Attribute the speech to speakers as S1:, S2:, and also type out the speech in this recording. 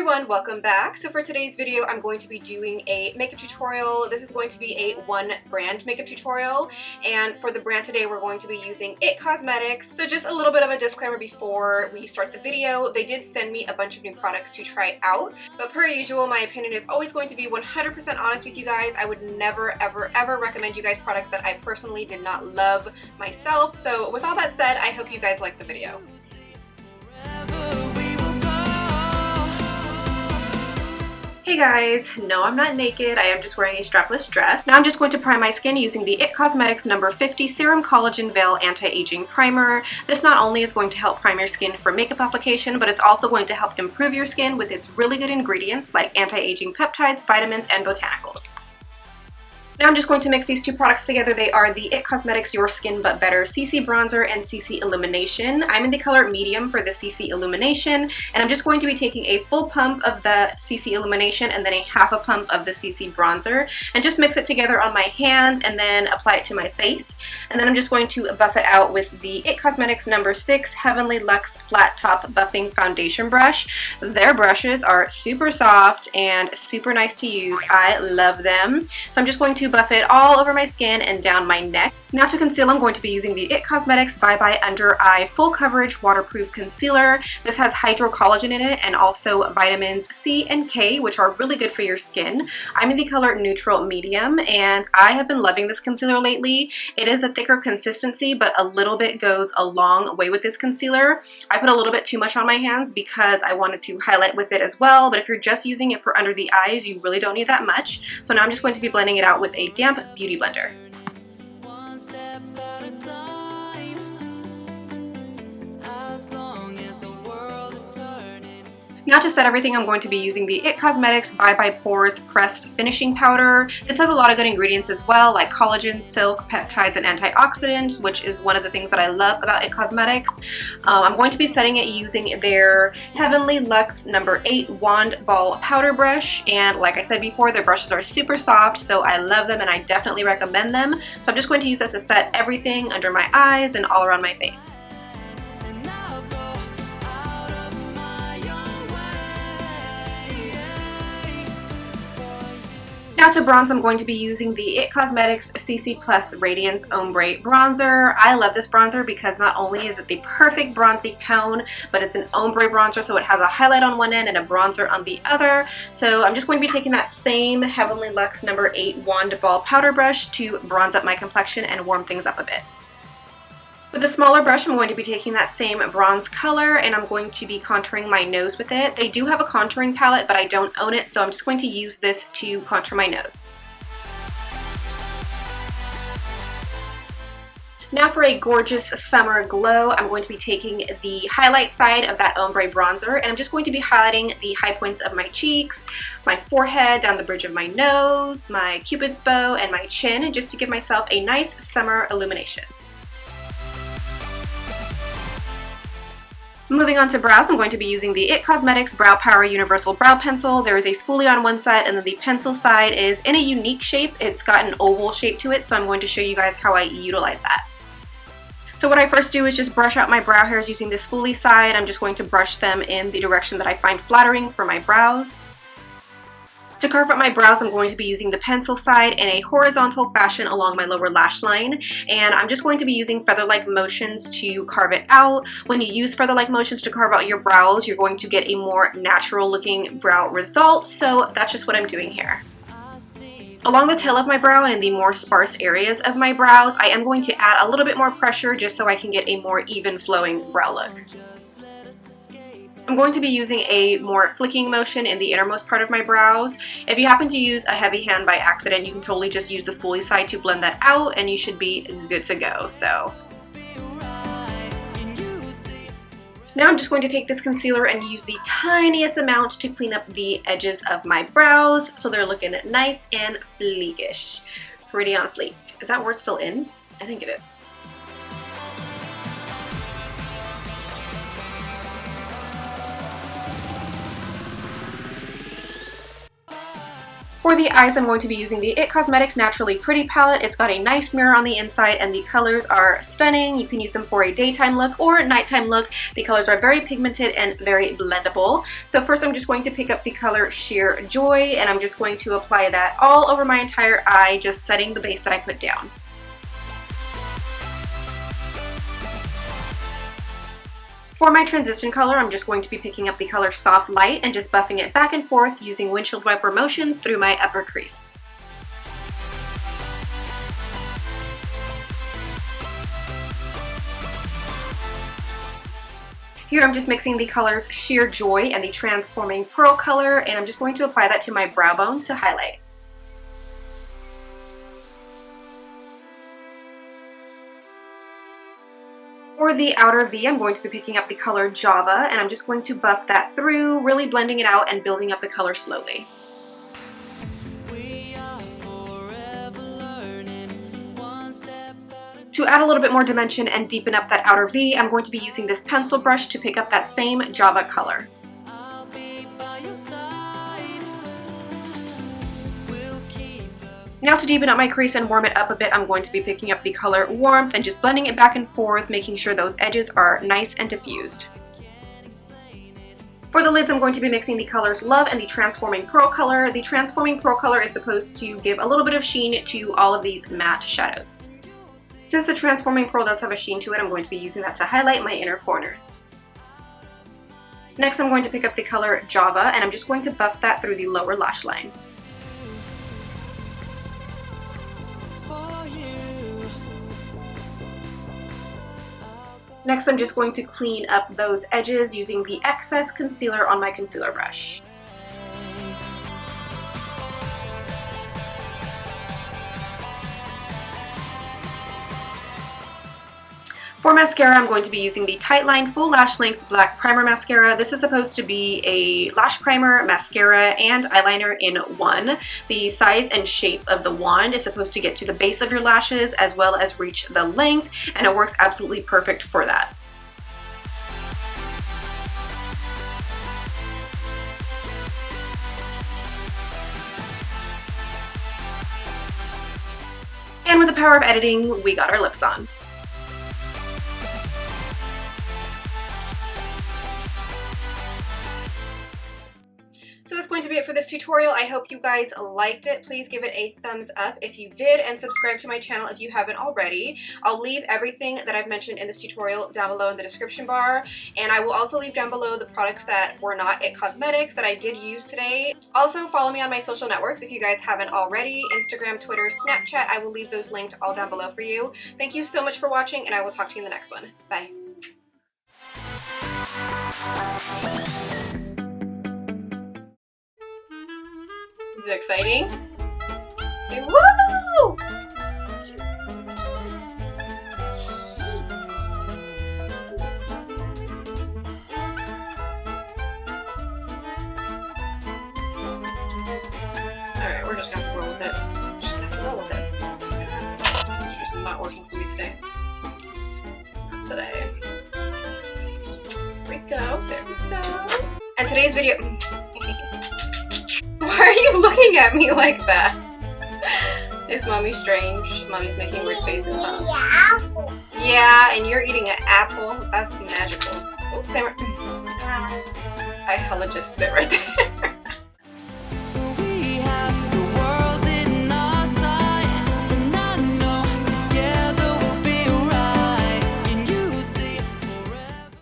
S1: everyone, welcome back. So for today's video, I'm going to be doing a makeup tutorial. This is going to be a one brand makeup tutorial, and for the brand today, we're going to be using IT Cosmetics. So just a little bit of a disclaimer before we start the video. They did send me a bunch of new products to try out, but per usual, my opinion is always going to be 100% honest with you guys. I would never, ever recommend you guys products that I personally did not love myself. So with all that said, I hope you guys like the video. Hey guys, no, I'm not naked. I am just wearing a strapless dress. Now I'm just going to prime my skin using the IT Cosmetics number 50 Serum Collagen Veil Anti-Aging Primer. This not only is going to help prime your skin for makeup application, but it's also going to help improve your skin with its really good ingredients like anti-aging peptides, vitamins, and botanicals. Now I'm just going to mix these two products together. They are the IT Cosmetics Your Skin But Better CC Bronzer and CC Illumination. I'm in the color medium for the CC Illumination, and I'm just going to be taking a full pump of the CC Illumination and then a half a pump of the CC Bronzer and just mix it together on my hands and then apply it to my face. And then I'm just going to buff it out with the IT Cosmetics number 6 Heavenly Luxe Flat Top Buffing Foundation Brush. Their brushes are super soft and super nice to use. I love them. So I'm just going to buff it all over my skin and down my neck. Now to conceal, I'm going to be using the IT Cosmetics Bye Bye Under Eye Full Coverage Waterproof Concealer. This has hydrocollagen in it and also vitamins C and K, which are really good for your skin. I'm in the color Neutral Medium, and I have been loving this concealer lately. It is a thicker consistency, but a little bit goes a long way with this concealer. I put a little bit too much on my hands because I wanted to highlight with it as well, but if you're just using it for under the eyes, you really don't need that much. So now I'm just going to be blending it out with a damp beauty blender. Now to set everything, I'm going to be using the IT Cosmetics Bye Bye Pores Pressed Finishing Powder. This has a lot of good ingredients as well, like collagen, silk, peptides, and antioxidants, which is one of the things that I love about IT Cosmetics. I'm going to be setting it using their Heavenly Luxe number 8 Wand Ball Powder Brush, and like I said before, their brushes are super soft, so I love them and I definitely recommend them. So I'm just going to use that to set everything under my eyes and all around my face. Now to bronze, I'm going to be using the IT Cosmetics CC Plus Radiance Ombre Bronzer. I love this bronzer because not only is it the perfect bronzy tone, but it's an ombre bronzer, so it has a highlight on one end and a bronzer on the other. So I'm just going to be taking that same Heavenly Luxe number 8 Wand Ball Powder Brush to bronze up my complexion and warm things up a bit. With a smaller brush, I'm going to be taking that same bronze color and I'm going to be contouring my nose with it. They do have a contouring palette, but I don't own it, so I'm just going to use this to contour my nose. Now for a gorgeous summer glow, I'm going to be taking the highlight side of that ombre bronzer and I'm just going to be highlighting the high points of my cheeks, my forehead, down the bridge of my nose, my cupid's bow, and my chin, just to give myself a nice summer illumination. Moving on to brows, I'm going to be using the IT Cosmetics Brow Power Universal Brow Pencil. There is a spoolie on one side and then the pencil side is in a unique shape. It's got an oval shape to it, so I'm going to show you guys how I utilize that. So what I first do is just brush out my brow hairs using the spoolie side. I'm just going to brush them in the direction that I find flattering for my brows. To carve up my brows, I'm going to be using the pencil side in a horizontal fashion along my lower lash line, and I'm just going to be using feather-like motions to carve it out. When you use feather-like motions to carve out your brows, you're going to get a more natural looking brow result, so that's just what I'm doing here. Along the tail of my brow and in the more sparse areas of my brows, I am going to add a little bit more pressure just so I can get a more even flowing brow look. I'm going to be using a more flicking motion in the innermost part of my brows. If you happen to use a heavy hand by accident, you can totally just use the spoolie side to blend that out and you should be good to go. So now I'm just going to take this concealer and use the tiniest amount to clean up the edges of my brows so they're looking nice and fleekish. Pretty on fleek. Is that word still in? I think it is. For the eyes, I'm going to be using the IT Cosmetics Naturally Pretty palette. It's got a nice mirror on the inside and the colors are stunning. You can use them for a daytime look or a nighttime look. The colors are very pigmented and very blendable. So first I'm just going to pick up the color Sheer Joy and I'm just going to apply that all over my entire eye, just setting the base that I put down. For my transition color, I'm just going to be picking up the color Soft Light and just buffing it back and forth using windshield wiper motions through my upper crease. Here I'm just mixing the colors Sheer Joy and the Transforming Pearl color, and I'm just going to apply that to my brow bone to highlight. For the outer V, I'm going to be picking up the color Java, and I'm just going to buff that through, really blending it out and building up the color slowly. To add a little bit more dimension and deepen up that outer V, I'm going to be using this pencil brush to pick up that same Java color. Now to deepen up my crease and warm it up a bit, I'm going to be picking up the color Warmth and just blending it back and forth, making sure those edges are nice and diffused. For the lids, I'm going to be mixing the colors Love and the Transforming Pearl color. The Transforming Pearl color is supposed to give a little bit of sheen to all of these matte shadows. Since the Transforming Pearl does have a sheen to it, I'm going to be using that to highlight my inner corners. Next, I'm going to pick up the color Java and I'm just going to buff that through the lower lash line. Next, I'm just going to clean up those edges using the excess concealer on my concealer brush. For mascara, I'm going to be using the Tightline Full Lash Length Black Primer Mascara. This is supposed to be a lash primer, mascara, and eyeliner in one. The size and shape of the wand is supposed to get to the base of your lashes as well as reach the length, and it works absolutely perfect for that. And with the power of editing, we got our lips on. So that's going to be it for this tutorial. I hope you guys liked it. Please give it a thumbs up if you did, and subscribe to my channel if you haven't already. I'll leave everything that I've mentioned in this tutorial down below in the description bar, and I will also leave down below the products that were not IT Cosmetics that I did use today. Also, follow me on my social networks if you guys haven't already. Instagram, Twitter, Snapchat. I will leave those linked all down below for you. Thank you so much for watching, and I will talk to you in the next one. Bye. Is it exciting? Say woo! Alright, we're just gonna have to roll with it. Just gonna have to roll with it. That's what's gonna happen. It's just not working for me today. Not today. There we go. There we go. And today's video. Why are you looking at me like that? Is Mommy strange? Mommy's making weird faces, huh? Apple. Yeah, and you're eating an apple. That's magical. Oops, I hella just spit right there.